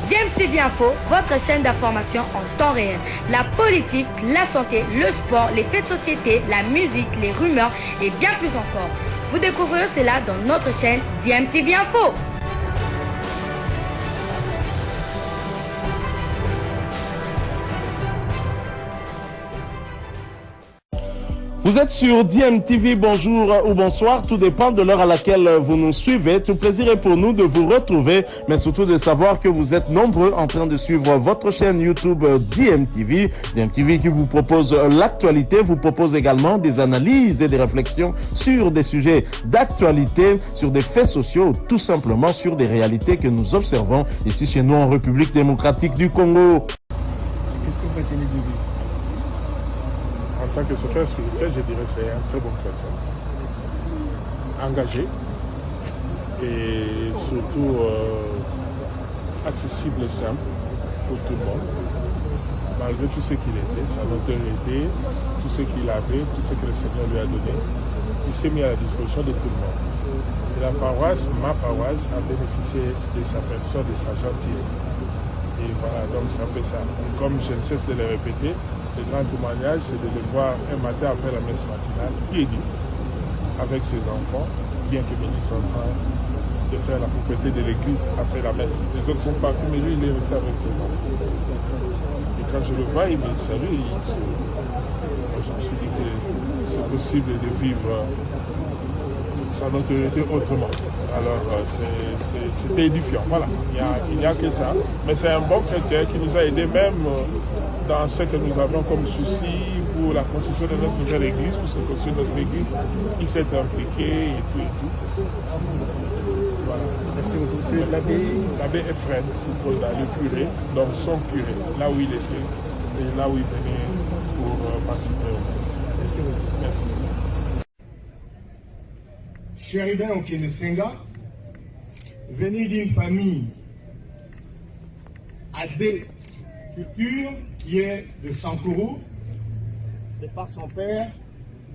DMTV Info, votre chaîne d'information en temps réel. La politique, la santé, le sport, les faits de société, la musique, les rumeurs et bien plus encore. Vous découvrirez cela dans notre chaîne DMTV Info. Vous êtes sur DMTV, bonjour ou bonsoir, tout dépend de l'heure à laquelle vous nous suivez. Tout plaisir est pour nous de vous retrouver, mais surtout de savoir que vous êtes nombreux en train de suivre votre chaîne YouTube DMTV. DMTV qui vous propose l'actualité, vous propose également des analyses et des réflexions sur des sujets d'actualité, sur des faits sociaux, tout simplement sur des réalités que nous observons ici chez nous en République démocratique du Congo. Qu'est-ce que vous retenez du livre? En tant que secrétaire spirituel, je dirais que c'est un très bon chrétien, engagé et surtout accessible et simple pour tout le monde, malgré tout ce qu'il était, sa notoriété, tout ce qu'il avait, tout ce que le Seigneur lui a donné. Il s'est mis à la disposition de tout le monde. Et la paroisse, ma paroisse, a bénéficié de sa personne, de sa gentillesse. Et voilà, donc c'est un peu ça. Et comme je ne cesse de le répéter, le grand témoignage, c'est de le voir un matin après la messe matinale, pieds nus, avec ses enfants, bien que bénis sont en train de faire la propreté de l'église après la messe. Les autres sont partis, mais lui, il est resté avec ses enfants. Et quand je le vois, il me salue. Je me suis dit que c'est possible de vivre sa notoriété autrement. Alors, c'était édifiant. Voilà, il n'y a que ça. Mais c'est un bon chrétien qui nous a aidés même dans ce que nous avons comme souci pour la construction de notre nouvelle église, pour se construire notre église. Il s'est impliqué et tout et tout. Voilà. Merci beaucoup. C'est L'abbé Ephraim, le curé, donc son curé, là où il était et là où il venait pour participer au messe. Merci beaucoup. Merci. Chéribin Okenesenga, venu d'une famille à deux cultures, qui est de Sankourou, de par son père,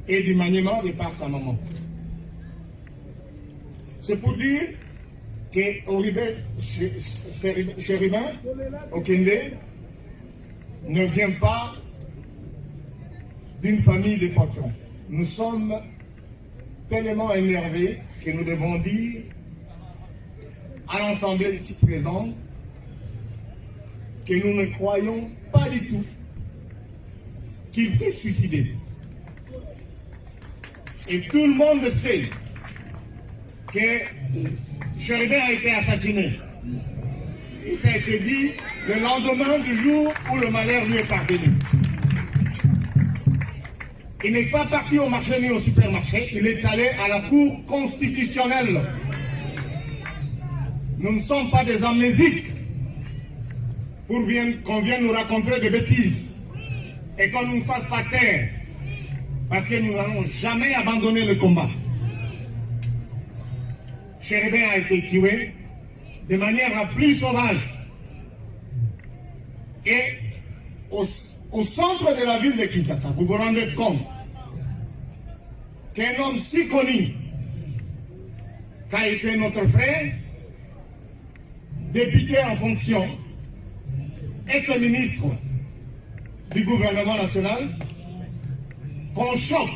et du Maniema, de par sa maman. C'est pour dire que Chéribin Okende ne vient pas d'une famille de patrons. Nous sommes tellement énervés que nous devons dire à l'Assemblée ici présente que nous ne croyons pas du tout qu'il s'est suicidé. Et tout le monde sait que Chéribin a été assassiné. Et ça a été dit le lendemain du jour où le malheur lui est parvenu. Il n'est pas parti au marché ni au supermarché, il est allé à la Cour constitutionnelle. Nous ne sommes pas des amnésiques pour qu'on vienne nous raconter des bêtises et qu'on ne nous fasse pas taire, parce que nous n'allons jamais abandonner le combat. Chéribin a été tué de manière la plus sauvage. Et au centre de la ville de Kinshasa, vous vous rendez compte qu'un homme si connu qu'a été notre frère, député en fonction, ex-ministre du gouvernement national, qu'on choque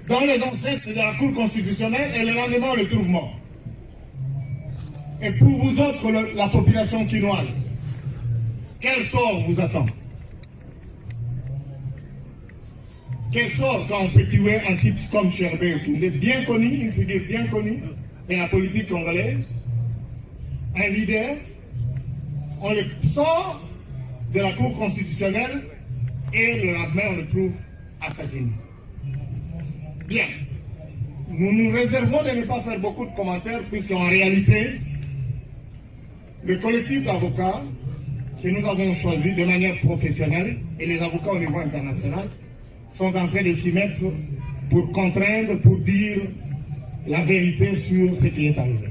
dans les enceintes de la Cour constitutionnelle et le lendemain on le trouve mort. Et pour vous autres, la population quinoise, quel sort vous attend? Quel sort quand on peut tuer un type comme Chéribin Okende, bien connu, une figure bien connue de la politique congolaise, un leader, on le sort de la Cour constitutionnelle et le lendemain on le trouve assassiné. Bien, nous nous réservons de ne pas faire beaucoup de commentaires puisqu'en réalité, le collectif d'avocats que nous avons choisi de manière professionnelle et les avocats au niveau international sont en train de s'y mettre pour contraindre, pour dire la vérité sur ce qui est arrivé.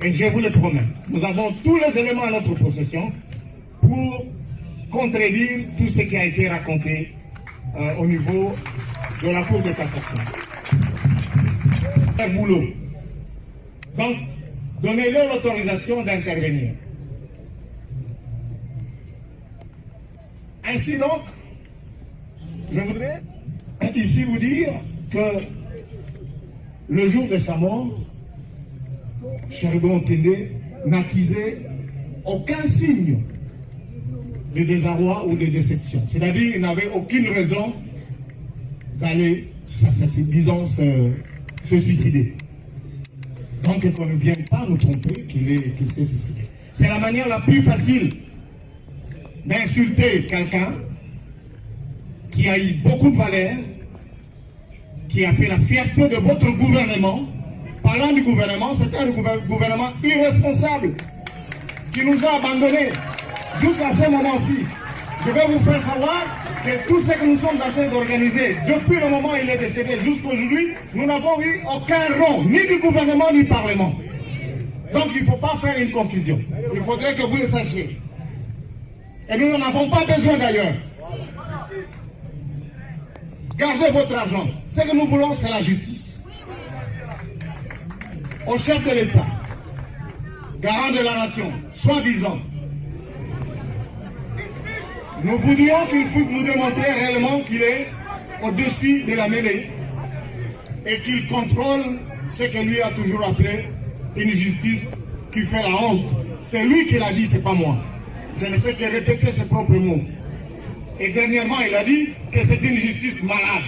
Et je vous le promets, nous avons tous les éléments à notre possession pour contredire tout ce qui a été raconté au niveau de la Cour de cassation. Un boulot. Donc, donnez-leur l'autorisation d'intervenir. Ainsi donc, je voudrais ici vous dire que le jour de sa mort, Cherubin Okende n'accusait aucun signe de désarroi ou de déception. C'est-à-dire qu'il n'avait aucune raison d'aller, disons, se suicider. Donc qu'on ne vienne pas nous tromper qu'il s'est suicidé. C'est la manière la plus facile d'insulter quelqu'un qui a eu beaucoup de valeur, qui a fait la fierté de votre gouvernement. Parlant du gouvernement, c'est un gouvernement irresponsable qui nous a abandonnés jusqu'à ce moment-ci. Je vais vous faire savoir que tout ce que nous sommes en train d'organiser, depuis le moment où il est décédé jusqu'à aujourd'hui, nous n'avons eu aucun rond, ni du gouvernement, ni du Parlement. Donc il ne faut pas faire une confusion. Il faudrait que vous le sachiez. Et nous n'en avons pas besoin d'ailleurs. Gardez votre argent. Ce que nous voulons, c'est la justice. Au chef de l'État, garant de la nation, soi-disant, nous voudrions qu'il puisse nous démontrer réellement qu'il est au-dessus de la mêlée et qu'il contrôle ce que lui a toujours appelé une justice qui fait la honte. C'est lui qui l'a dit, c'est pas moi. Je ne fais que répéter ses propres mots. Et dernièrement, il a dit que c'est une justice malade.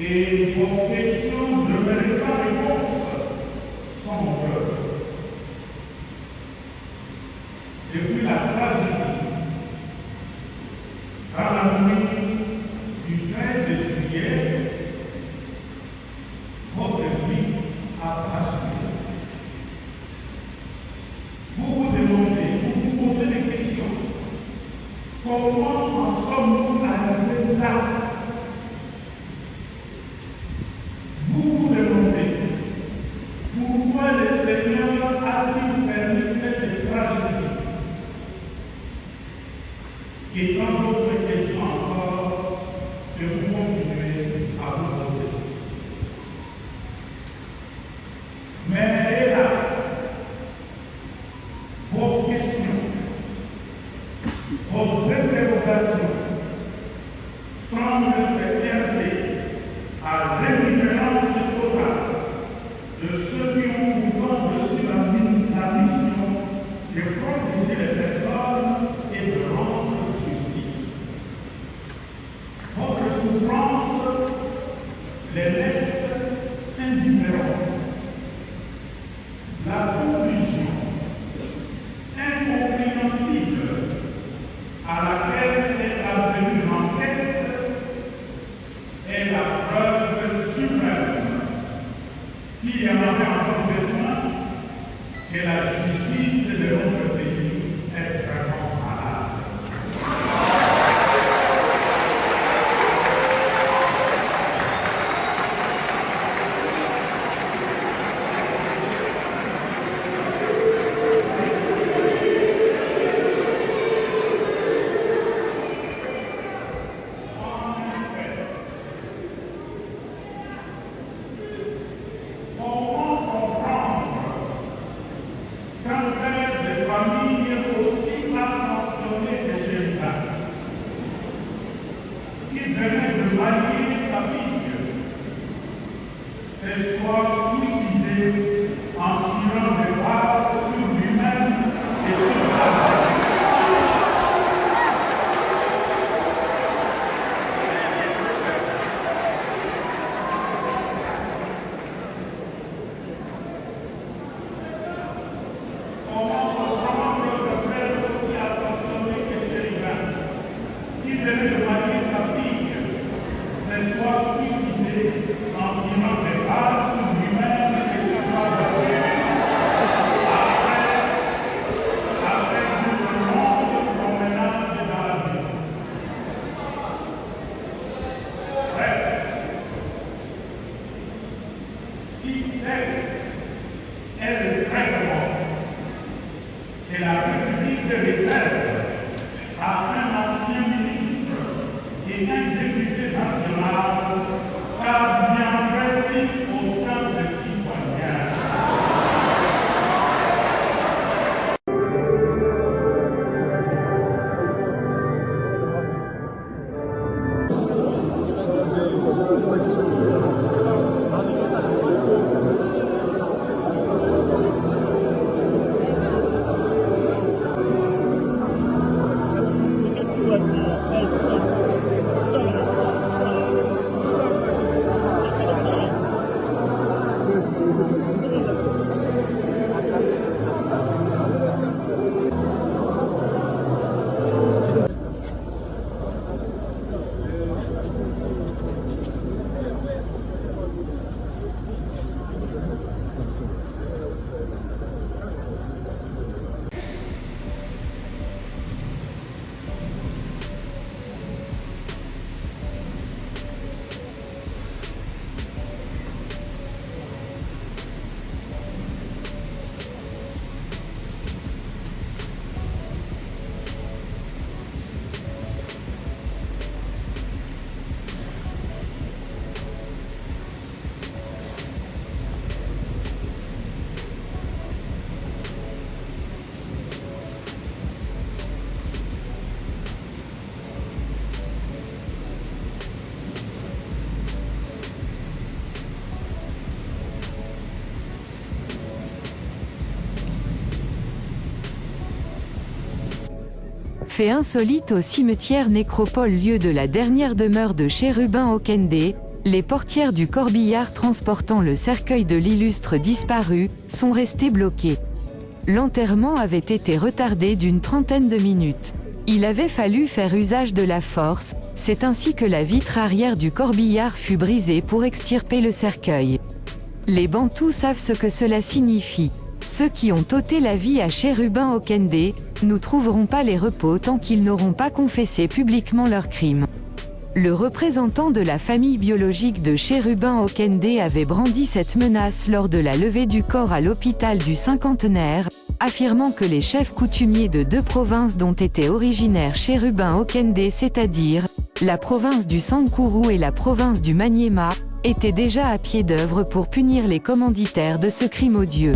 Et vos questions ne méritent pas réponse sans cœur. Depuis la tragédie, dans la nuit du 13 juillet, votre vie a basculé. Vous vous demandez, vous vous posez des questions. Comment en sommes-nous arrivés là? Pourquoi le Seigneur a-t-il permis cette tragédie? Et tant d'autres questions encore que vous continuez à vous poser. Mais hélas, vos questions, vos interrogations semblent se heurter à l'indifférence totale de ceux qui ont pourtant reçu la mission de protéger les personnes et de rendre justice. Votre souffrance les laisse indifférents. La conclusion incompréhensible à soit suicidé en tirant des balles sur lui-même et sur sa famille. Comment comprendre le frère aussi attentionné que Chérubin, qui venait de marier sa fille, se soit suicidé en tirant des balles sur lui-même et sur sa famille. Après une longue promenade dans la vie. Bref, si tel est le traitement que la République réserve à un ancien ministre et un député national, qu'adviendrait-il au sein des citoyens? Fait insolite au cimetière nécropole, lieu de la dernière demeure de Chérubin Okende, les portières du corbillard transportant le cercueil de l'illustre disparu sont restées bloquées. L'enterrement avait été retardé d'une trentaine de minutes. Il avait fallu faire usage de la force, c'est ainsi que la vitre arrière du corbillard fut brisée pour extirper le cercueil. Les Bantous savent ce que cela signifie. Ceux qui ont ôté la vie à Chérubin Okende ne trouveront pas les repos tant qu'ils n'auront pas confessé publiquement leurs crimes. Le représentant de la famille biologique de Chérubin Okende avait brandi cette menace lors de la levée du corps à l'hôpital du Cinquantenaire, affirmant que les chefs coutumiers de deux provinces dont était originaire Chérubin Okende, c'est-à-dire la province du Sankuru et la province du Maniema, étaient déjà à pied d'œuvre pour punir les commanditaires de ce crime odieux.